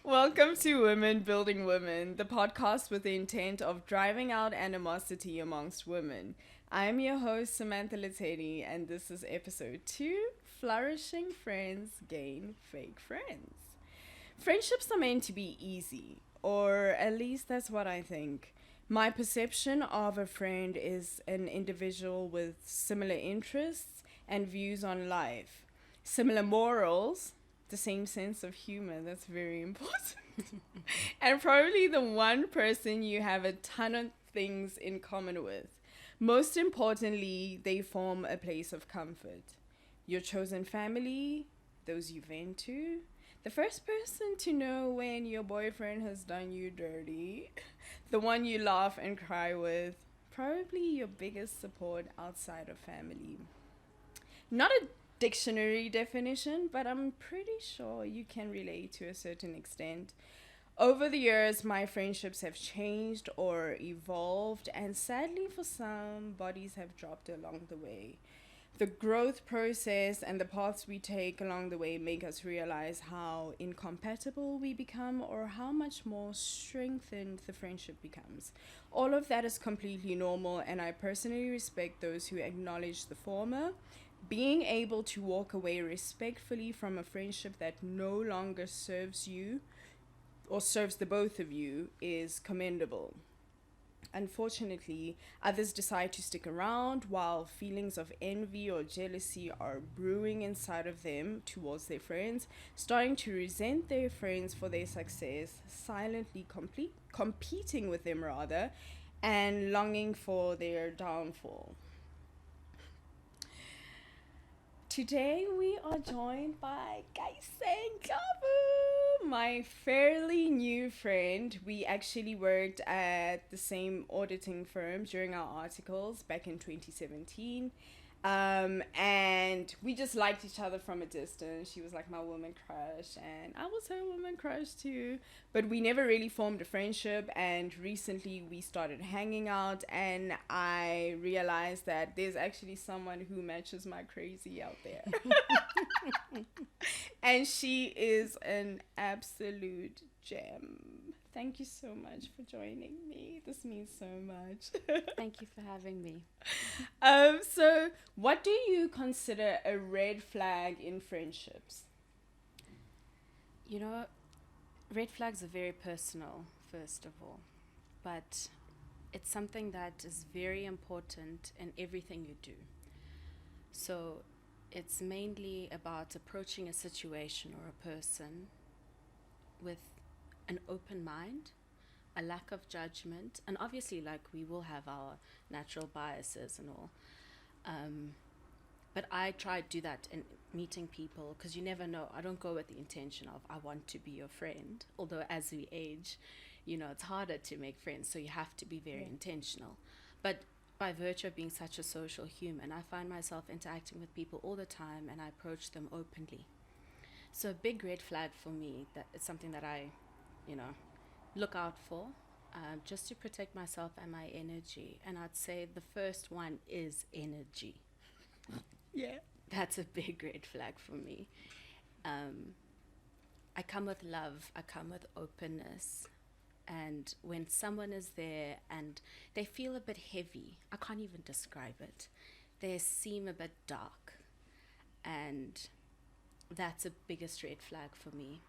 Welcome to Women Building Women, the podcast with the intent of driving out animosity amongst women. I am your host, Samantha Leteti, and this is episode 2, Flourishing Friends Gain Fake Friends. Friendships are meant to be easy, or at least that's what I think. My perception of a friend is an individual with similar interests and views on life, similar morals, the same sense of humor. That's very important. And probably the one person you have a ton of things in common with. Most importantly, they form a place of comfort. Your chosen family, those you vent to, the first person to know when your boyfriend has done you dirty, the one you laugh and cry with, probably your biggest support outside of family. Not a dictionary definition, but I'm pretty sure you can relate to a certain extent. Over the years, my friendships have changed or evolved, and sadly for some, bodies have dropped along the way. The growth process and the paths we take along the way make us realize how incompatible we become or how much more strengthened the friendship becomes. All of that is completely normal, and I personally respect those who acknowledge the former. Being able to walk away respectfully from a friendship that no longer serves you or serves the both of you is commendable. Unfortunately, others decide to stick around while feelings of envy or jealousy are brewing inside of them towards their friends, starting to resent their friends for their success, silently competing with them rather, and longing for their downfall. Today we are joined by Kayise Ndlovu, my fairly new friend. We actually worked at the same auditing firm during our articles back in 2017. And we just liked each other from a distance. She was like my woman crush, and I was her woman crush too. But we never really formed a friendship, and recently we started hanging out, and I realized that there's actually someone who matches my crazy out there. And she is an absolute gem. Thank you so much for joining me. This means so much. Thank you for having me. So what do you consider a red flag in friendships? You know, red flags are very personal, first of all, but it's something that is very important in everything you do. So it's mainly about approaching a situation or a person with an open mind, a lack of judgment, and obviously, like, we will have our natural biases and all. But I try to do that in meeting people because you never know. I don't go with the intention of I want to be your friend. Although as we age, it's harder to make friends, so you have to be very intentional. But by virtue of being such a social human, I find myself interacting with people all the time, and I approach them openly. So a big red flag for me, that it's something that I look out for, just to protect myself and my energy. And I'd say the first one is energy. Yeah. That's a big red flag for me. I come with love, I come with openness. And when someone is there and they feel a bit heavy, I can't even describe it. They seem a bit dark. And that's a biggest red flag for me.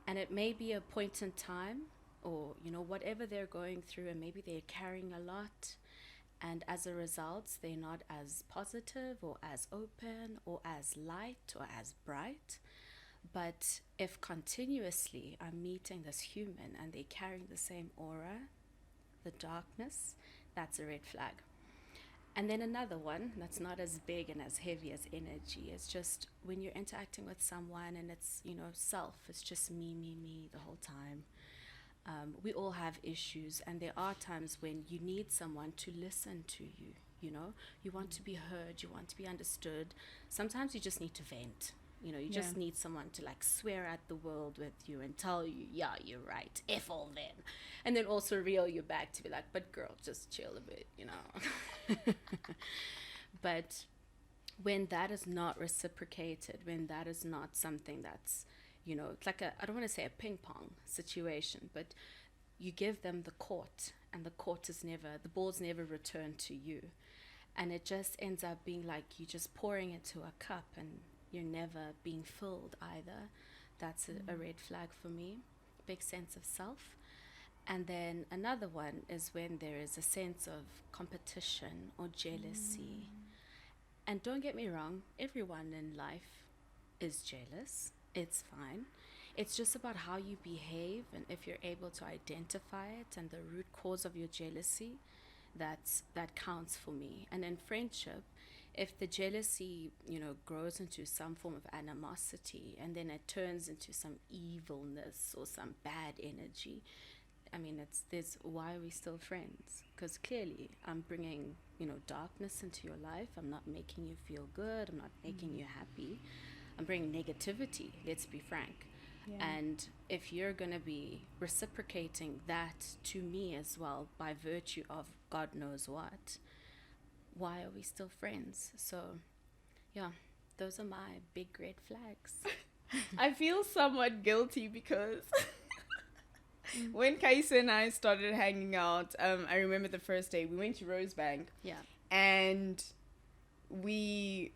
And it may be a point in time or, whatever they're going through, and maybe they're carrying a lot. And as a result, they're not as positive or as open or as light or as bright. But if continuously I'm meeting this human and they're carrying the same aura, the darkness, that's a red flag. And then another one that's not as big and as heavy as energy is just when you're interacting with someone and it's, self, it's just me the whole time. We all have issues, and there are times when you need someone to listen to you, You want to be heard, you want to be understood. Sometimes you just need to vent. You just need someone to swear at the world with you and tell you, yeah, you're right, F all them. And then also reel you back to be like, but girl, just chill a bit, But when that is not reciprocated, when that is not something that's, it's like I don't want to say a ping pong situation, but you give them the court, and the ball's never returned to you. And it just ends up being like you're just pouring it to a cup and you're never being filled either. That's a red flag for me. Big sense of self. And then another one is when there is a sense of competition or jealousy. And don't get me wrong, everyone in life is jealous. It's fine. It's just about how you behave, and if you're able to identify it and the root cause of your jealousy, that counts for me. And in friendship, if the jealousy, grows into some form of animosity, and then it turns into some evilness or some bad energy, I mean, why are we still friends? Because clearly I'm bringing, darkness into your life. I'm not making you feel good. I'm not making you happy. I'm bringing negativity, let's be frank. Yeah. And if you're going to be reciprocating that to me as well by virtue of God knows what, why are we still friends? So, yeah, those are my big red flags. I feel somewhat guilty because when Kayise and I started hanging out, I remember the first day we went to Rosebank. Yeah. And maybe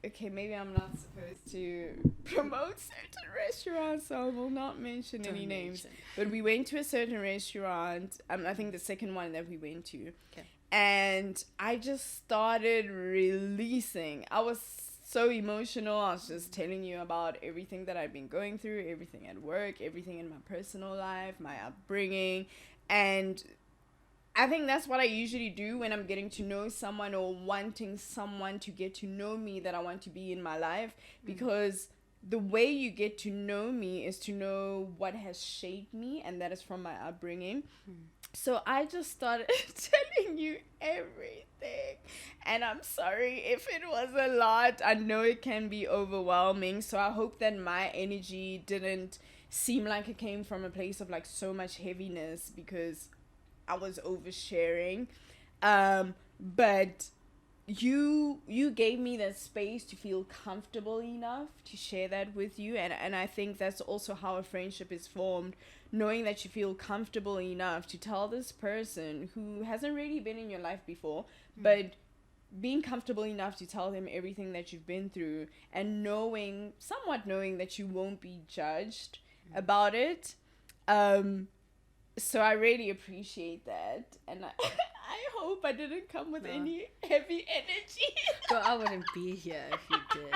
I'm not supposed to promote certain restaurants, so I will not mention any names. But we went to a certain restaurant, I think the second one that we went to. Okay. And I just started releasing. I was so emotional. I was just telling you about everything that I've been going through, everything at work, everything in my personal life, my upbringing. And I think that's what I usually do when I'm getting to know someone or wanting someone to get to know me that I want to be in my life, because the way you get to know me is to know what has shaped me, and that is from my upbringing. So I just started telling you everything, and I'm sorry if it was a lot. I know it can be overwhelming, so I hope that my energy didn't seem like it came from a place of like so much heaviness, because I was oversharing. But you gave me that space to feel comfortable enough to share that with you, and I think that's also how a friendship is formed, knowing that you feel comfortable enough to tell this person who hasn't really been in your life before, but being comfortable enough to tell them everything that you've been through, and somewhat knowing that you won't be judged about it. So I really appreciate that, and I hope I didn't come with any heavy energy. So I wouldn't be here if you did.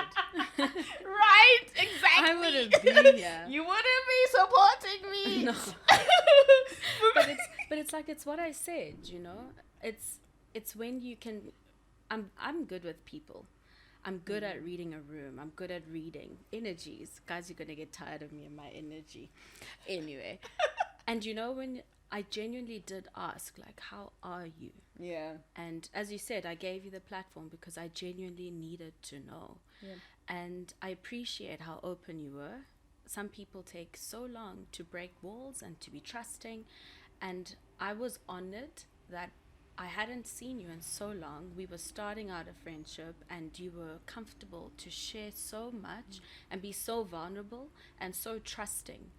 Right, exactly. I wouldn't be here. You wouldn't be supporting me. No. but it's what I said, It's when you can. I'm good with people. I'm good at reading a room. I'm good at reading energies. Guys, you're gonna get tired of me and my energy. Anyway. And when I genuinely did ask, like, how are you? Yeah. And as you said, I gave you the platform because I genuinely needed to know. Yeah. And I appreciate how open you were. Some people take so long to break walls and to be trusting. And I was honored that I hadn't seen you in so long. We were starting out a friendship, and you were comfortable to share so much and be so vulnerable and so trusting.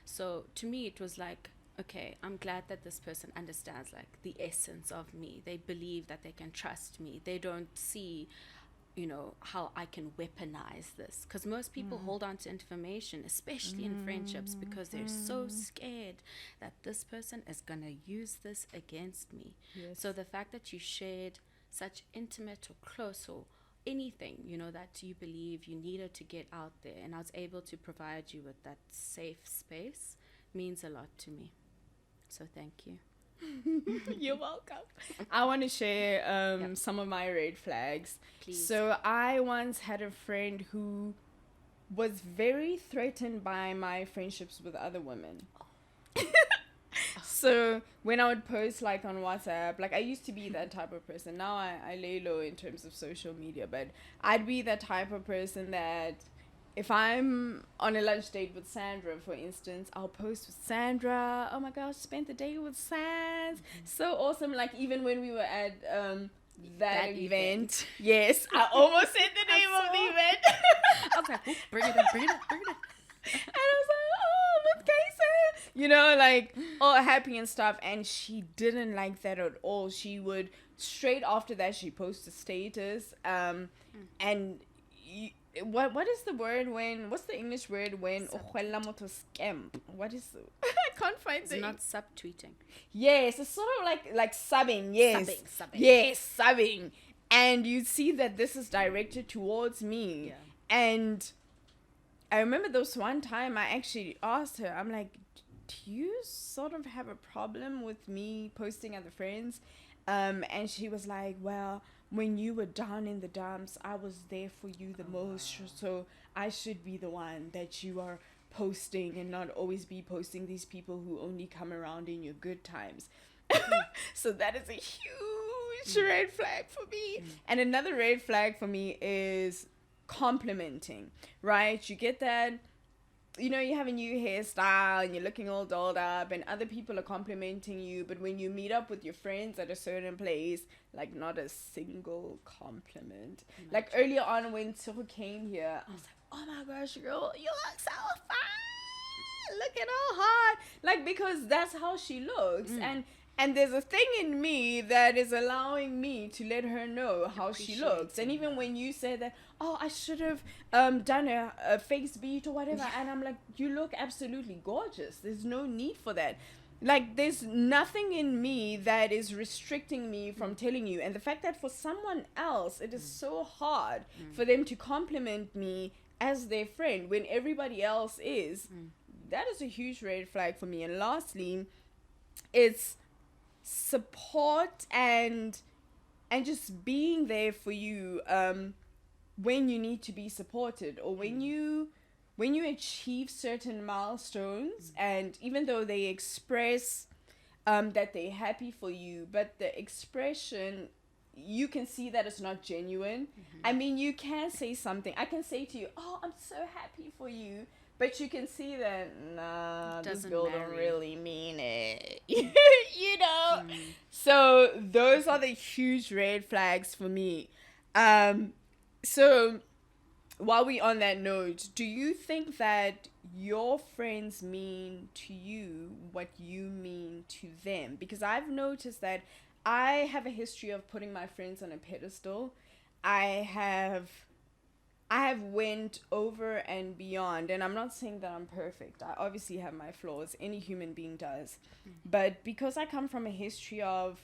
So to me, it was like, okay, I'm glad that this person understands like the essence of me. They believe that they can trust me. They don't see, how I can weaponize this. Because most people hold on to information, especially in friendships, because they're so scared that this person is going to use this against me. Yes. So the fact that you shared such intimate or close or anything, that you believe you needed to get out there, and I was able to provide you with that safe space, means a lot to me. So thank you. You're welcome. I want to share some of my red flags. Please. So I once had a friend who was very threatened by my friendships with other women. So when I would post like on WhatsApp, like I used to be that type of person. Now I lay low in terms of social media, but I'd be that type of person that if I'm on a lunch date with Sandra, for instance, I'll post with Sandra. Oh my gosh, spent the day with Sans. So awesome. Like even when we were at that event. Yes, I almost said the name of the event. I was like, bring it in, bring it in, bring it in. And I was like, oh, with Kayise. You know, like, all happy and stuff. And she didn't like that at all. She would, straight after that, she post a status. And what is the word when, what's the English word when, what is, I can't find It's the not subtweeting. Yes, it's sort of like subbing. Yes. Subbing. Yes, subbing. And you see that this is directed towards me. Yeah. And I remember this one time I actually asked her, I'm like, do you sort of have a problem with me posting other friends? And she was like, well, when you were down in the dumps, I was there for you the most. Wow. So I should be the one that you are posting and not always be posting these people who only come around in your good times. So that is a huge red flag for me. And another red flag for me is complimenting, right? You get that, you know, you have a new hairstyle and you're looking all dolled up and other people are complimenting you, but when you meet up with your friends at a certain place, like, not a single compliment. Imagine. Like, earlier on when Tsuru came here, I was like, oh my gosh, girl, you look so fine, looking all hot, like, because that's how she looks. And there's a thing in me that is allowing me to let her know how she looks. And even when you say that, oh, I should have done a face beat or whatever, and I'm like, you look absolutely gorgeous. There's no need for that. Like, there's nothing in me that is restricting me from telling you. And the fact that for someone else, it is so hard for them to compliment me as their friend when everybody else is, that is a huge red flag for me. And lastly, it's support and just being there for you when you need to be supported, or when you achieve certain milestones, and even though they express that they're happy for you, but the expression, you can see that it's not genuine. I mean, you can say something, I can say to you, oh, I'm so happy for you, but you can see that, nah, this girl don't really mean it. You know? So those are the huge red flags for me. So while we're on that note, do you think that your friends mean to you what you mean to them? Because I've noticed that I have a history of putting my friends on a pedestal. I have went over and beyond, and I'm not saying that I'm perfect. I obviously have my flaws. Any human being does. But because I come from a history of,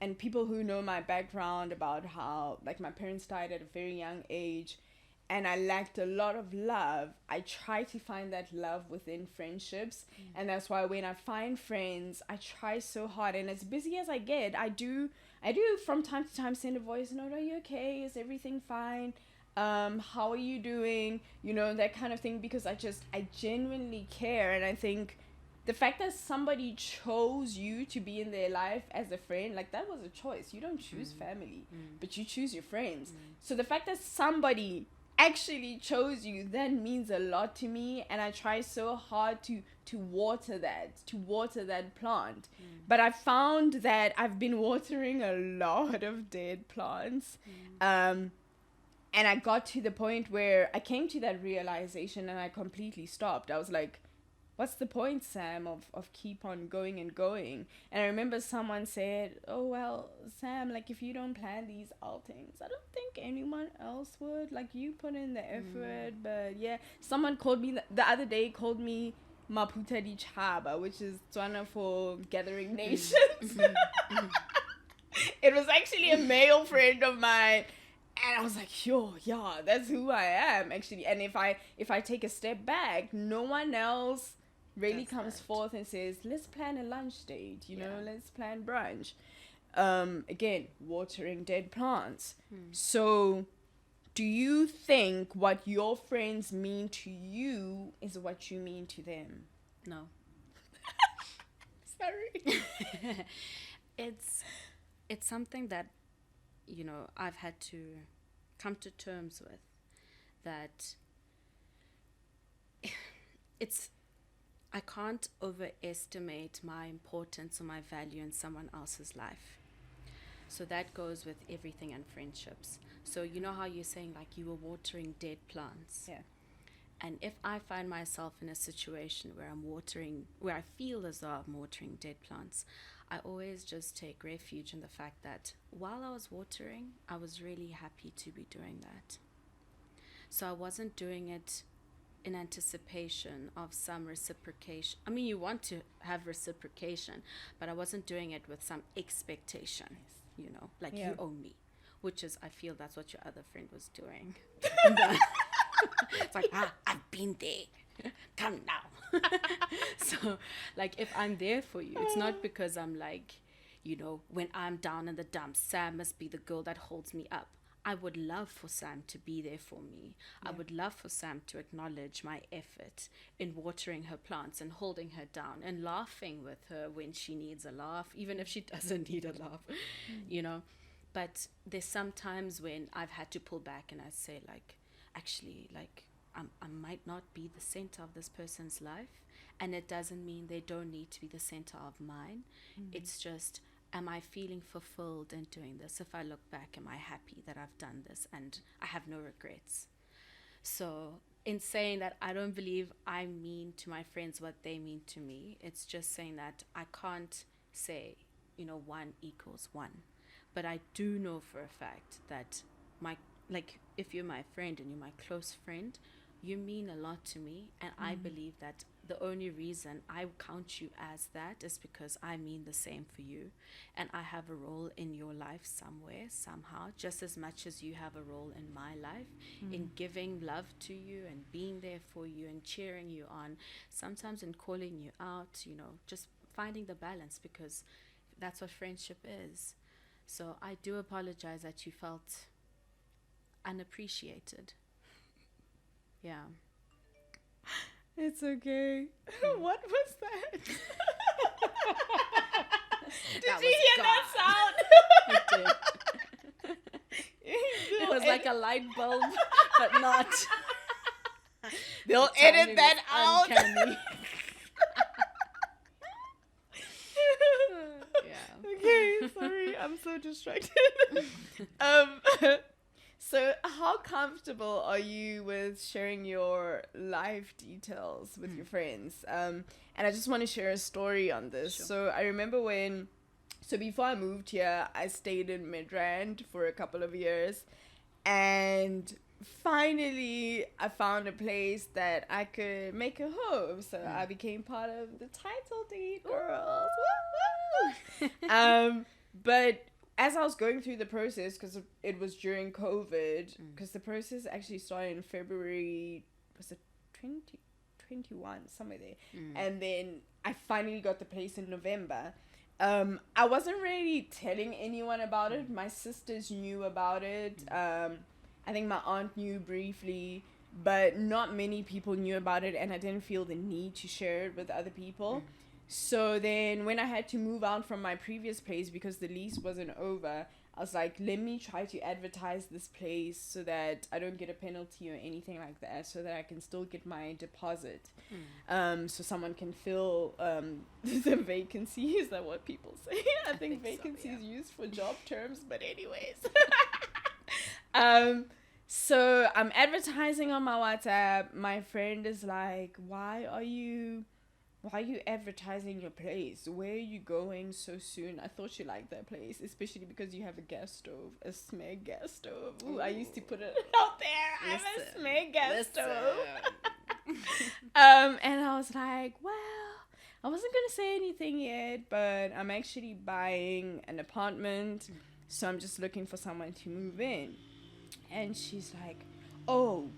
and people who know my background about how, like, my parents died at a very young age, and I lacked a lot of love, I try to find that love within friendships. And that's why when I find friends, I try so hard. And as busy as I get, I do from time to time send a voice note, are you okay? Is everything fine? How are you doing? You know, that kind of thing, because I genuinely care. And I think the fact that somebody chose you to be in their life as a friend, like, that was a choice. You don't choose family, but you choose your friends. So the fact that somebody actually chose you, that means a lot to me. And I try so hard to water that plant. But I found that I've been watering a lot of dead plants. And I got to the point where I came to that realization and I completely stopped. I was like, what's the point, Sam, of keep on going and going? And I remember someone said, oh, well, Sam, like, if you don't plan these outings, I don't think anyone else would. Like, you put in the effort. But yeah, someone called me the other day, called me Maputa di Chaba, which is Tswana for gathering nations. It was actually a male friend of mine. And I was like, yo, yeah, that's who I am, actually. And if I take a step back, no one else really comes forth and says, let's plan a lunch date, you know, let's plan brunch. Again, watering dead plants. So do you think what your friends mean to you is what you mean to them? No. Sorry. It's something that, you know, I've had to come to terms with, that I can't overestimate my importance or my value in someone else's life. So that goes with everything and friendships. So you know how you're saying like you were watering dead plants? Yeah. And if I find myself in a situation where I feel as though I'm watering dead plants, I always just take refuge in the fact that while I was watering, I was really happy to be doing that. So I wasn't doing it in anticipation of some reciprocation. I mean, you want to have reciprocation, but I wasn't doing it with some expectation, like you owe me, which is, I feel that's what your other friend was doing. It's like, I've been there. Come now. So, like, if I'm there for you, it's not because I'm like, when I'm down in the dumps, Sam must be the girl that holds me up. I would love for Sam to be there for me. Yeah. I would love for Sam to acknowledge my effort in watering her plants and holding her down and laughing with her when she needs a laugh, even if she doesn't need a laugh, But there's some times when I've had to pull back and I say, like, actually, like, I might not be the center of this person's life, and it doesn't mean they don't need to be the center of mine. It's just, am I feeling fulfilled in doing this? If I look back, am I happy that I've done this and I have no regrets? So in saying that, I don't believe I mean to my friends what they mean to me. It's just saying that I can't say, 1 equals 1. But I do know for a fact that if you're my friend and you're my close friend, you mean a lot to me. And I believe that the only reason I count you as that is because I mean the same for you. And I have a role in your life somewhere, somehow, just as much as you have a role in my life, in giving love to you and being there for you and cheering you on, sometimes in calling you out, just finding the balance, because that's what friendship is. So I do apologize that you felt unappreciated. Yeah. It's okay. What was that? Did you hear that sound? I did. It was like a light bulb, but not. They'll edit that out. Uncanny. Yeah. Okay, sorry, I'm so distracted. So how comfortable are you with sharing your life details with your friends? And I just want to share a story on this. Sure. So I remember before I moved here, I stayed in Midrand for a couple of years, and finally I found a place that I could make a home. So I became part of the title deed girls. But as I was going through the process, because it was during COVID, because the process actually started in February, was it 2021, somewhere there. And then I finally got the place in November. I wasn't really telling anyone about it. My sisters knew about it. I think my aunt knew briefly, but not many people knew about it, and I didn't feel the need to share it with other people. So then when I had to move out from my previous place because the lease wasn't over, I was like, let me try to advertise this place so that I don't get a penalty or anything like that, so that I can still get my deposit. So someone can fill the vacancy. Is that what people say? I think vacancy is used for job terms, but anyways. So I'm advertising on my WhatsApp. My friend is like, why are you advertising your place? Where are you going so soon? I thought you liked that place, especially because you have a gas stove, a Smeg gas stove. Ooh, I used to put it out there. I have a Smeg gas stove. And I was like, well, I wasn't going to say anything yet, but I'm actually buying an apartment, so I'm just looking for someone to move in. And she's like, oh,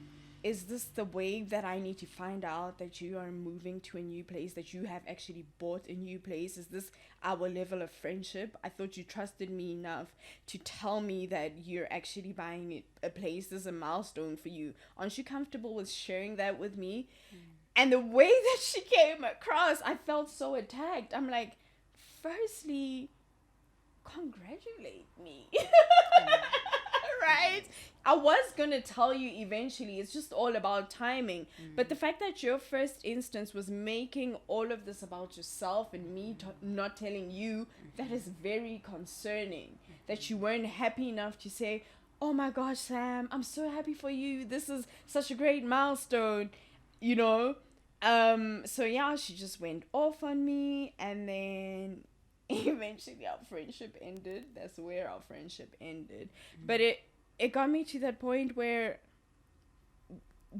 is this the way that I need to find out that you are moving to a new place, that you have actually bought a new place? Is this our level of friendship? I thought you trusted me enough to tell me that you're actually buying a place. This is a milestone for you. Aren't you comfortable with sharing that with me? And the way that she came across, I felt so attacked. I'm like, firstly, congratulate me. Right? I was gonna tell you eventually. It's just all about timing. But the fact that your first instance was making all of this about yourself and me not telling you, that is very concerning. that you weren't happy enough to say, oh my gosh, Sam, I'm so happy for you. This is such a great milestone, you know? So yeah, she just went off on me, and then eventually our friendship ended. That's where our friendship ended. But it got me to that point where,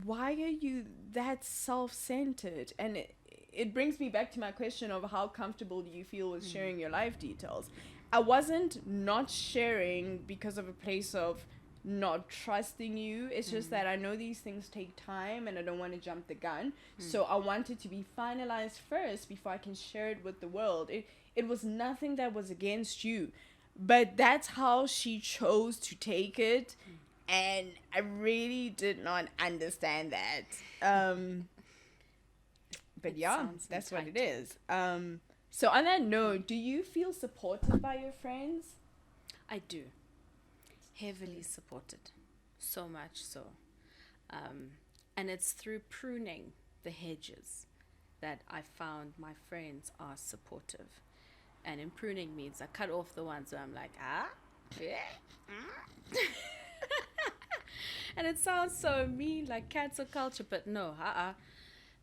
why are you that self-centered? And it brings me back to my question of how comfortable do you feel with sharing your life details. I wasn't not sharing because of a place of not trusting you. It's just that I know these things take time and I don't want to jump the gun. So I want it to be finalized first before I can share it with the world. It was nothing that was against you, but that's how she chose to take it. And I really did not understand that. But yeah, that's what it is. So on that note, do you feel supported by your friends? I do. Heavily supported. So much so. And it's through pruning the hedges that I found my friends are supportive. And in pruning means I cut off the ones where I'm like, and it sounds so mean, like cancel culture, but no,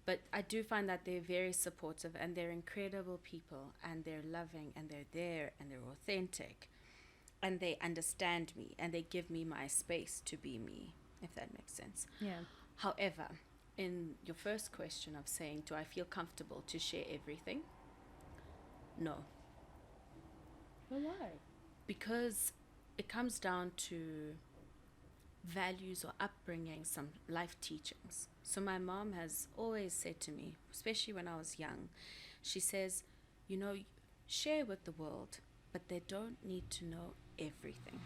But I do find that they're very supportive, and they're incredible people, and they're loving, and they're there, and they're authentic, and they understand me, and they give me my space to be me, if that makes sense. Yeah. However, in your first question of saying, do I feel comfortable to share everything? No. Well, why? Because it comes down to values or upbringing, some life teachings. So my mom has always said to me, especially when I was young, she says, share with the world, but they don't need to know everything.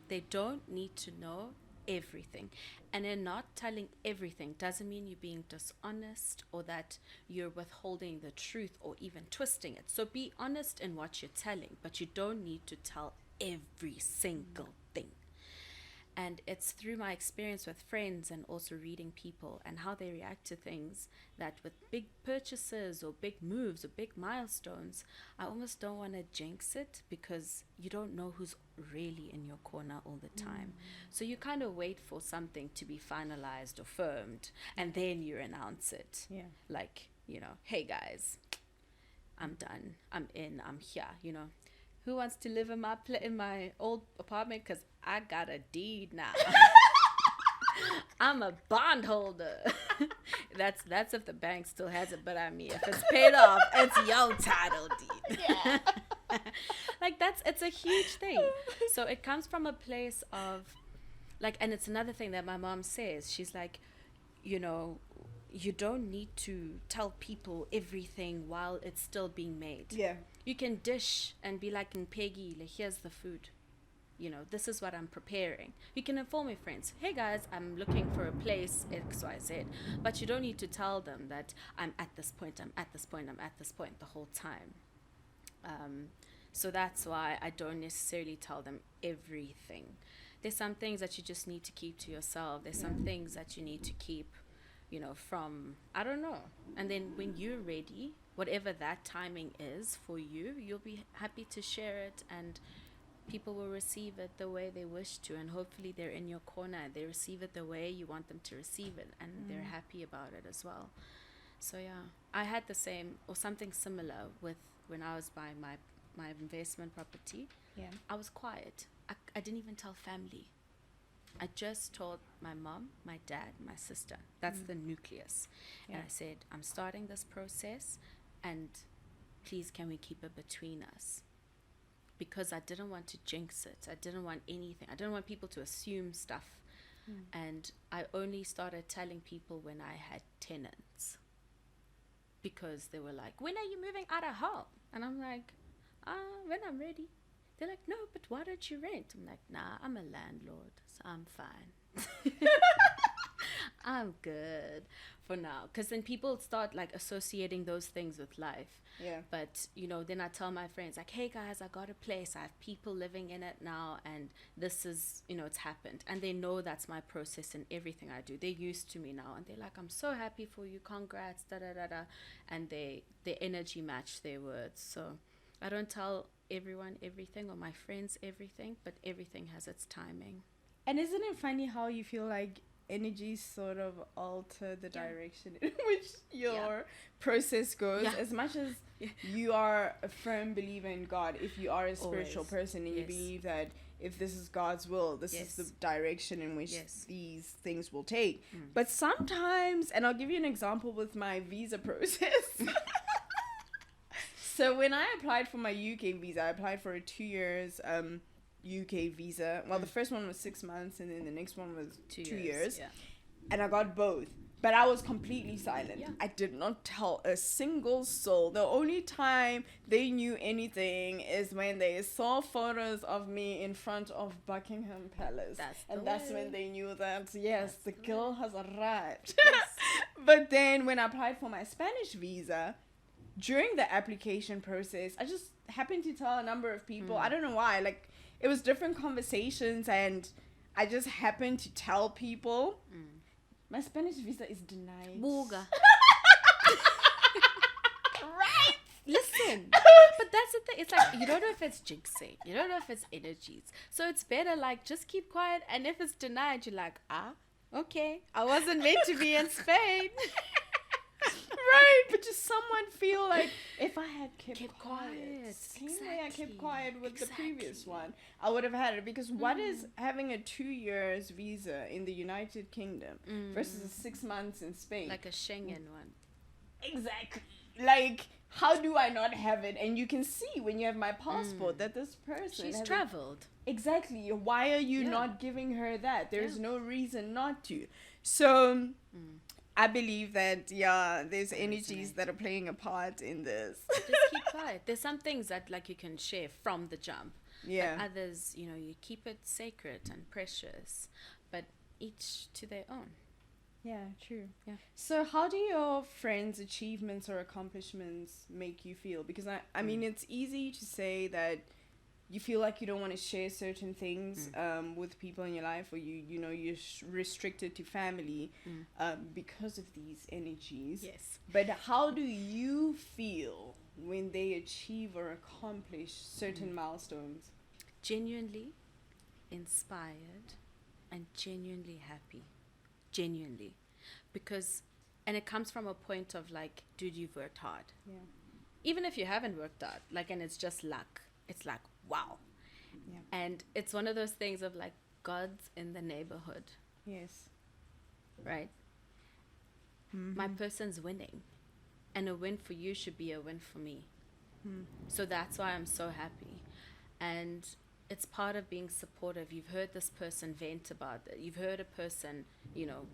They don't need to know everything. And in not telling everything doesn't mean you're being dishonest or that you're withholding the truth or even twisting it. So be honest in what you're telling, but you don't need to tell every single thing. And it's through my experience with friends and also reading people and how they react to things that with big purchases or big moves or big milestones, I almost don't want to jinx it because you don't know who's really in your corner all the time. So you kind of wait for something to be finalized or firmed, and then you announce it. Yeah. Like, hey guys, I'm done. I'm in. I'm here. Who wants to live in my old apartment? Because I got a deed now. I'm a bondholder. That's if the bank still has it. But I mean, if it's paid off, it's your title deed. Yeah. It's a huge thing. So it comes from a place of, and it's another thing that my mom says. She's like, you don't need to tell people everything while it's still being made. Yeah. You can dish and be like in Peggy, here's the food. This is what I'm preparing. You can inform your friends, hey guys, I'm looking for a place, XYZ. But you don't need to tell them that I'm at this point the whole time. So that's why I don't necessarily tell them everything. There's some things that you just need to keep to yourself. There's some things that you need to keep from, I don't know. And then when you're ready, whatever that timing is for you, you'll be happy to share it, and people will receive it the way they wish to. And hopefully they're in your corner and they receive it the way you want them to receive it, and they're happy about it as well. So yeah, I had the same or something similar with when I was buying my investment property. Yeah. I was quiet. I didn't even tell family. I just told my mom, my dad, my sister. That's the nucleus. Yeah. And I said, I'm starting this process, and please can we keep it between us? Because I didn't want to jinx it. I didn't want anything. I didn't want people to assume stuff. And I only started telling people when I had tenants. Because they were like, when are you moving out of home? And I'm like, when I'm ready. They're like, no, but why don't you rent? I'm like, nah, I'm a landlord, so I'm fine. I'm good for now. Because then people start associating those things with life. Yeah. But, then I tell my friends, hey guys, I got a place. I have people living in it now, and this is, it's happened. And they know that's my process in everything I do. They're used to me now, and they're like, I'm so happy for you. Congrats, da-da-da-da. And their energy match their words. So I don't tell everyone everything or my friends everything, but everything has its timing. And isn't it funny how you feel like energies sort of alter the direction in which your process goes? As much as you are a firm believer in God, if you are a spiritual person and you believe that if this is God's will, this is the direction in which these things will take. But sometimes, and I'll give you an example with my visa process. So when I applied for my UK visa, I applied for a 2 years UK visa. Well, the first one was 6 months, and then the next one was 2 years. Yeah. And I got both. But I was completely silent. Yeah. I did not tell a single soul. The only time they knew anything is when they saw photos of me in front of Buckingham Palace. That's when they knew that, the girl has arrived. Yes. But then when I applied for my Spanish visa, during the application process, I just happened to tell a number of people. I don't know why. Like, it was different conversations, and I just happened to tell people. My Spanish visa is denied. Boga. Right? Listen. But that's the thing. It's like, you don't know if it's jinxing. You don't know if it's energies. So it's better, like, just keep quiet. And if it's denied, you're like, okay. I wasn't meant to be in Spain. Right, but just someone feel like if I had kept quiet, same way I kept quiet with the previous one, I would have had it. Because what is having a 2 years visa in the United Kingdom versus 6 months in Spain? Like a Schengen one. Exactly. Like, how do I not have it? And you can see when you have my passport that this person she's traveled. Exactly. Why are you not giving her that? There's no reason not to. So I believe that, there's energies that are playing a part in this. Just keep quiet. There's some things that, like, you can share from the jump. Yeah. But others, you keep it sacred and precious. But each to their own. Yeah, true. Yeah. So how do your friends' achievements or accomplishments make you feel? Because, I mean, it's easy to say that you feel like you don't want to share certain things with people in your life, or you're restricted to family because of these energies. Yes. But how do you feel when they achieve or accomplish certain milestones? Genuinely inspired and genuinely happy. Genuinely. Because, and it comes from a point of like, dude, you've worked hard. Yeah. Even if you haven't worked hard, like, and it's just luck, it's like, wow. Yeah. And it's one of those things of like, God's in the neighborhood. Yes. Right? My person's winning. And a win for you should be a win for me. So that's why I'm so happy. And it's part of being supportive. You've heard this person vent about it. You've heard a person,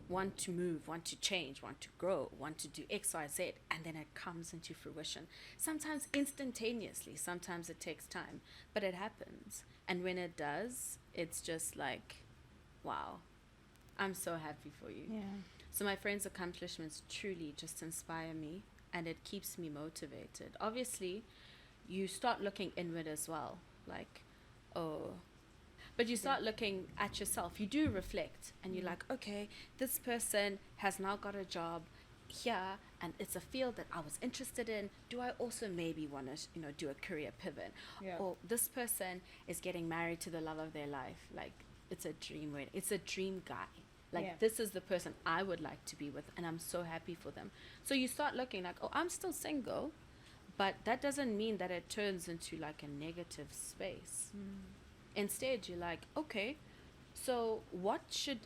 want to move, want to change, want to grow, want to do X, Y, Z, and then it comes into fruition. Sometimes instantaneously, sometimes it takes time, but it happens. And when it does, it's just like, wow, I'm so happy for you. Yeah. So my friends' accomplishments truly just inspire me, and it keeps me motivated. Obviously, you start looking inward as well, like, but you start looking at yourself. You do reflect, and you're like, okay, this person has now got a job here, and it's a field that I was interested in. Do I also maybe want to, do a career pivot? Yeah. Or this person is getting married to the love of their life. Like, it's a dream wedding. It's a dream guy. Like, this is the person I would like to be with, and I'm so happy for them. So you start looking like, I'm still single, but that doesn't mean that it turns into like a negative space. Instead, you're like, okay, so what did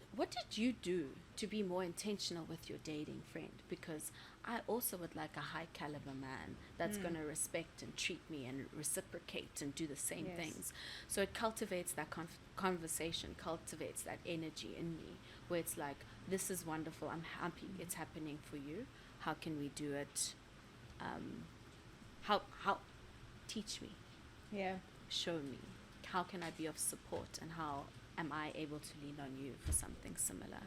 you do to be more intentional with your dating friend? Because I also would like a high caliber man that's going to respect and treat me and reciprocate and do the same things. So it cultivates that conversation, cultivates that energy in me, where it's like, this is wonderful, I'm happy it's happening for you. How can we do it? How teach me, show me, how can I be of support, and how am I able to lean on you for something similar?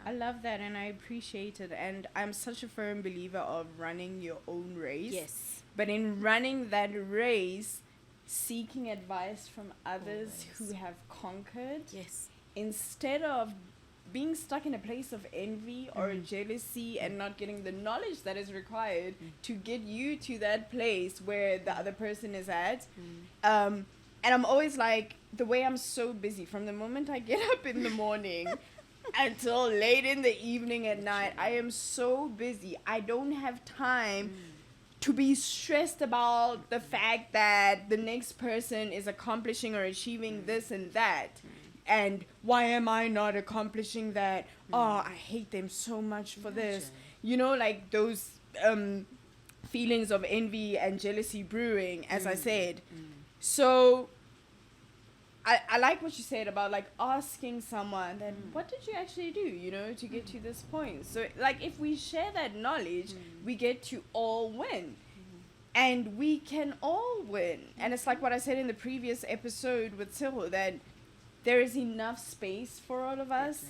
I love that, and I appreciate it, and I'm such a firm believer of running your own race, but in running that race, seeking advice from others who have conquered, instead of being stuck in a place of envy or jealousy and not getting the knowledge that is required to get you to that place where the other person is at. And I'm always like, the way I'm so busy from the moment I get up in the morning until late in the evening at night, I am so busy. I don't have time to be stressed about the fact that the next person is accomplishing or achieving this and that. And why am I not accomplishing that? Oh, I hate them so much for this. You know, like those feelings of envy and jealousy brewing, as I said. So I like what you said about like asking someone that what did you actually do, you know, to get to this point. So like if we share that knowledge, we get to all win. And we can all win. And it's like what I said in the previous episode with Cyril, that there is enough space for all of us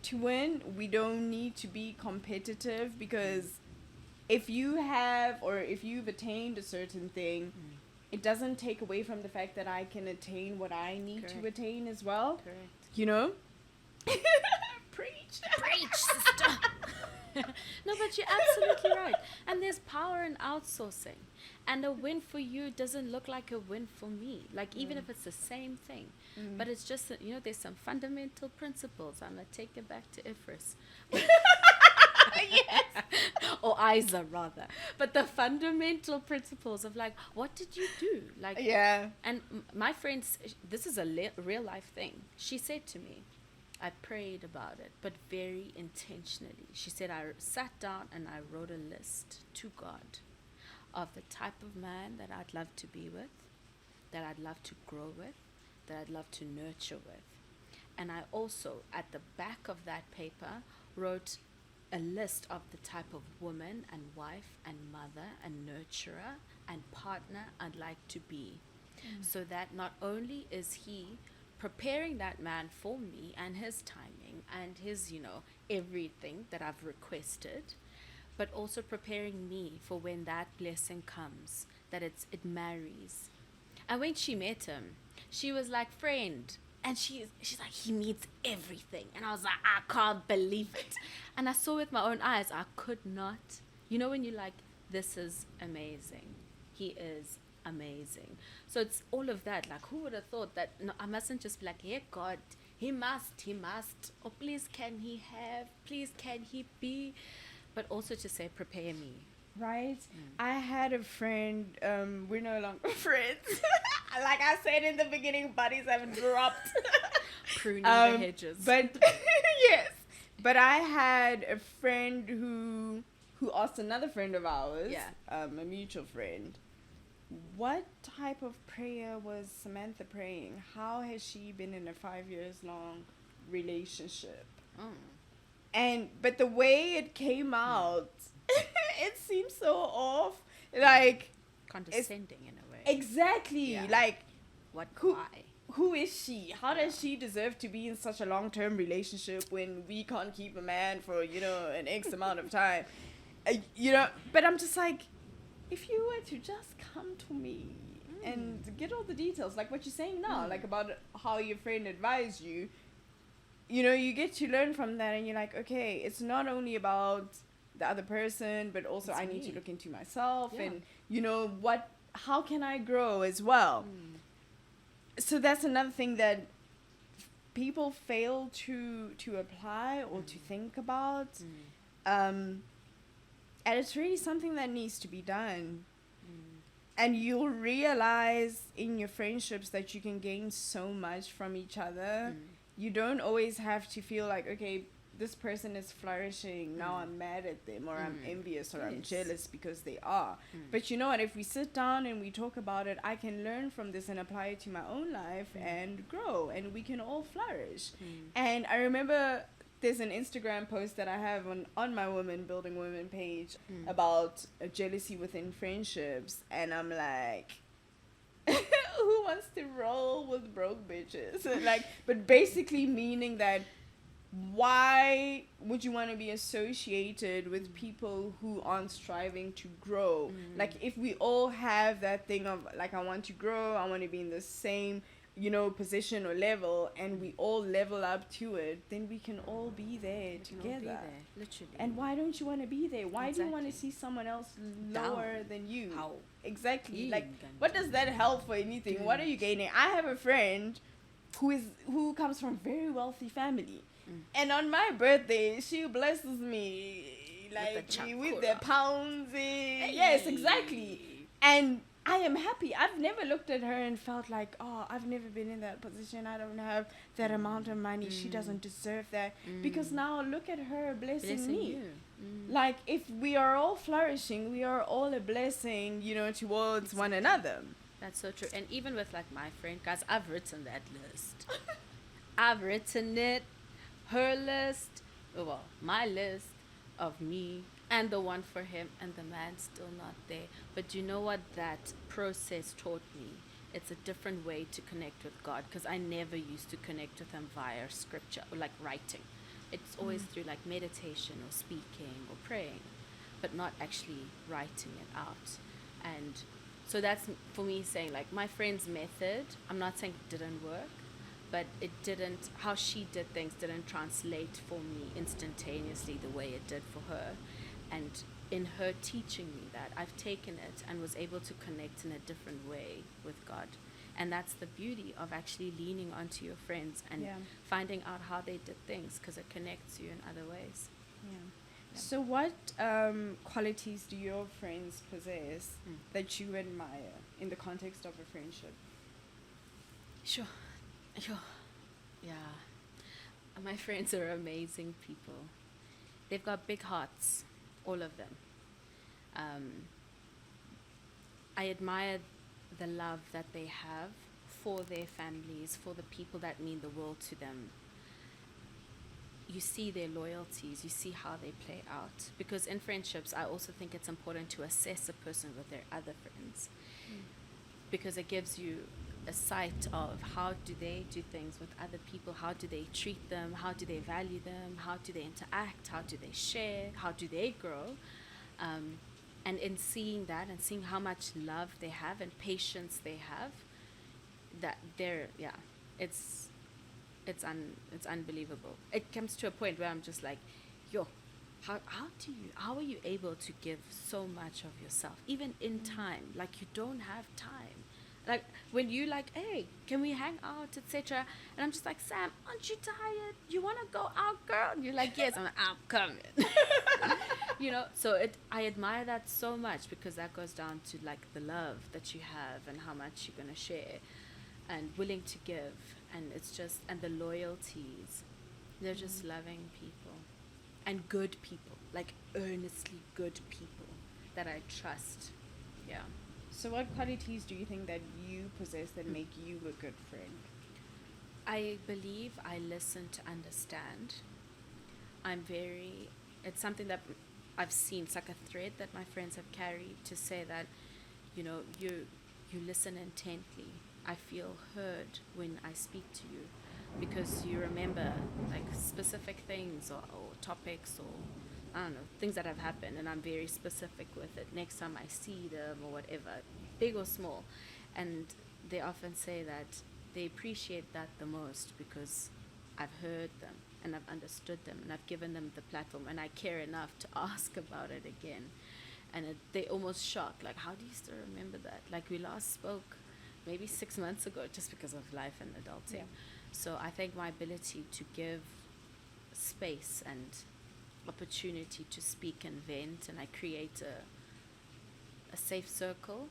to win. We don't need to be competitive, because if you have, or if you've attained a certain thing, it doesn't take away from the fact that I can attain what I need to attain as well. You know? Preach, sister. No, but you're absolutely right. And there's power in outsourcing. And a win for you doesn't look like a win for me. Like, even if it's the same thing. But it's just, that, you know, there's some fundamental principles. I'm going to take it back to Ifris. Yes. Or Isa, rather. But the fundamental principles of, like, what did you do? Like, and my friends, this is a real life thing. She said to me, I prayed about it, but very intentionally. She said, I sat down and I wrote a list to God of the type of man that I'd love to be with, that I'd love to grow with, that I'd love to nurture with. And I also, at the back of that paper, wrote a list of the type of woman and wife and mother and nurturer and partner I'd like to be. So that not only is he preparing that man for me and his timing and his, you know, everything that I've requested, but also preparing me for when that blessing comes, that it marries. And when she met him, she was like, friend. And she's like, he needs everything. And I was like, I can't believe it. And I saw with my own eyes, I could not. You know when you're like, this is amazing. He is amazing. So it's all of that. Like, who would have thought that? No, I mustn't just be like, yeah, God, he must. Or please can he have, please can he be? But also to say, prepare me. Right? I had a friend, we're no longer friends. Like I said in the beginning, buddies have dropped. Pruning the hedges. But, yes. But I had a friend who asked another friend of ours, a mutual friend, what type of prayer was Samantha praying? How has she been in a 5 years long relationship? But the way it came out, it seems so off. Like, condescending in a way. Exactly. Like, why? Who is she? How does she deserve to be in such a long-term relationship when we can't keep a man for, you know, an X amount of time? You know, but I'm just like, if you were to just come to me and get all the details, like what you're saying now, like about how your friend advised you, you know, you get to learn from that, and you're like, okay, it's not only about the other person, but also I need to look into myself and, you know, how can I grow as well? So that's another thing that people fail to apply or to think about. And it's really something that needs to be done. And you'll realize in your friendships that you can gain so much from each other. You don't always have to feel like, okay, this person is flourishing, now I'm mad at them, or I'm envious, or I'm jealous because they are. But you know what, if we sit down and we talk about it, I can learn from this and apply it to my own life and grow, and we can all flourish. And I remember there's an Instagram post that I have on my Women Building Women page about jealousy within friendships, and I'm like, who wants to roll with broke bitches? Like, but basically meaning that, why would you want to be associated with people who aren't striving to grow? Like, if we all have that thing of like, I want to grow, I want to be in the same position or level, and we all level up to it, then we can all be there together. Literally. And why don't you want to be there? Why do you want to Exactly. see someone else lower Down. than you? How? Exactly. Yeah, Like, you can what do. does that help for anything? What are you gaining? I have a friend who comes from a very wealthy family, and on my birthday she blesses me with the pounds. Yes, exactly. And I am happy. I've never looked at her and felt like, oh, I've never been in that position. I don't have that amount of money. She doesn't deserve that. Because now look at her blessing me. Like, if we are all flourishing, we are all a blessing, towards one another. That's so true. And even with like my friend, guys, I've written that list. I've written it, her list, well, my list of me and the one for him, and the man's still not there. But you know what that process taught me? It's a different way to connect with God, because I never used to connect with him via scripture or like writing. It's always through like meditation or speaking or praying, but not actually writing it out. And so that's for me saying like my friend's method, I'm not saying it didn't work, but it didn't, how she did things didn't translate for me instantaneously the way it did for her. And in her teaching me that, I've taken it and was able to connect in a different way with God. And that's the beauty of actually leaning onto your friends and finding out how they did things, because it connects you in other ways. So what qualities do your friends possess that you admire in the context of a friendship? Sure. Yeah. My friends are amazing people. They've got big hearts, all of them. I admire the love that they have for their families, for the people that mean the world to them. You see their loyalties, you see how they play out. Because in friendships, I also think it's important to assess a person with their other friends. Because it gives you a sight of how do they do things with other people, how do they treat them, how do they value them, how do they interact, how do they share, how do they grow. And in seeing that and seeing how much love they have and patience they have, that it's unbelievable. It comes to a point where I'm just like, how are you able to give so much of yourself, even in time? Like, you don't have time. Like, when you like, hey, can we hang out, etc. And I'm just like, Sam, aren't you tired? You want to go out, girl? And you're like, yes. I'm like, I'm coming. So I admire that so much, because that goes down to like the love that you have and how much you're going to share and willing to give. And it's just, and the loyalties, they're just loving people and good people, like earnestly good people that I trust. Yeah. So what qualities do you think that you possess that make you a good friend? I believe I listen to understand. It's something that I've seen, it's like a thread that my friends have carried, to say that, you listen intently. I feel heard when I speak to you, because you remember like specific things or topics or I don't know, things that have happened, and I'm very specific with it. Next time I see them or whatever, big or small. And they often say that they appreciate that the most, because I've heard them and I've understood them and I've given them the platform, and I care enough to ask about it again. And they almost shocked, like, how do you still remember that? Like, we last spoke maybe 6 months ago, just because of life and adulting. Yeah. So I think my ability to give space and opportunity to speak and vent, and I create a safe circle,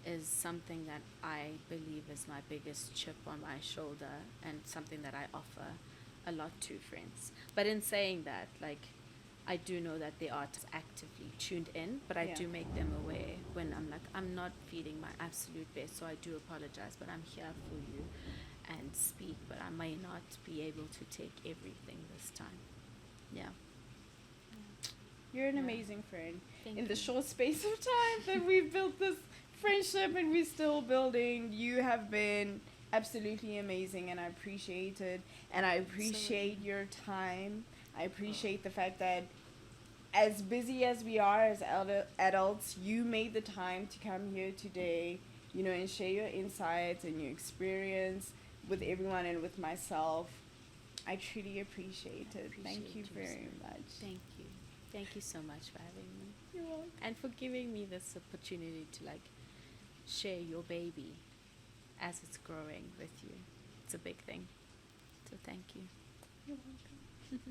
is something that I believe is my biggest chip on my shoulder, and something that I offer a lot to friends. But in saying that, like, I do know that they are actively tuned in, but I do make them aware when I'm like, I'm not feeling my absolute best, so I do apologize, but I'm here for you and speak, but I may not be able to take everything this time. Yeah. You're an amazing friend. Thank In you. the short space of time that we've built this friendship and we're still building, you have been absolutely amazing, and I appreciate it. And I appreciate your time. I appreciate the fact that, as busy as we are as adults, you made the time to come here today, and share your insights and your experience. with everyone and with myself. I truly appreciate it. Thank you Appreciate very so much. Thank you. Thank you so much for having me. You're welcome. And for giving me this opportunity to like share your baby as it's growing with you. It's a big thing. So thank you. You're welcome.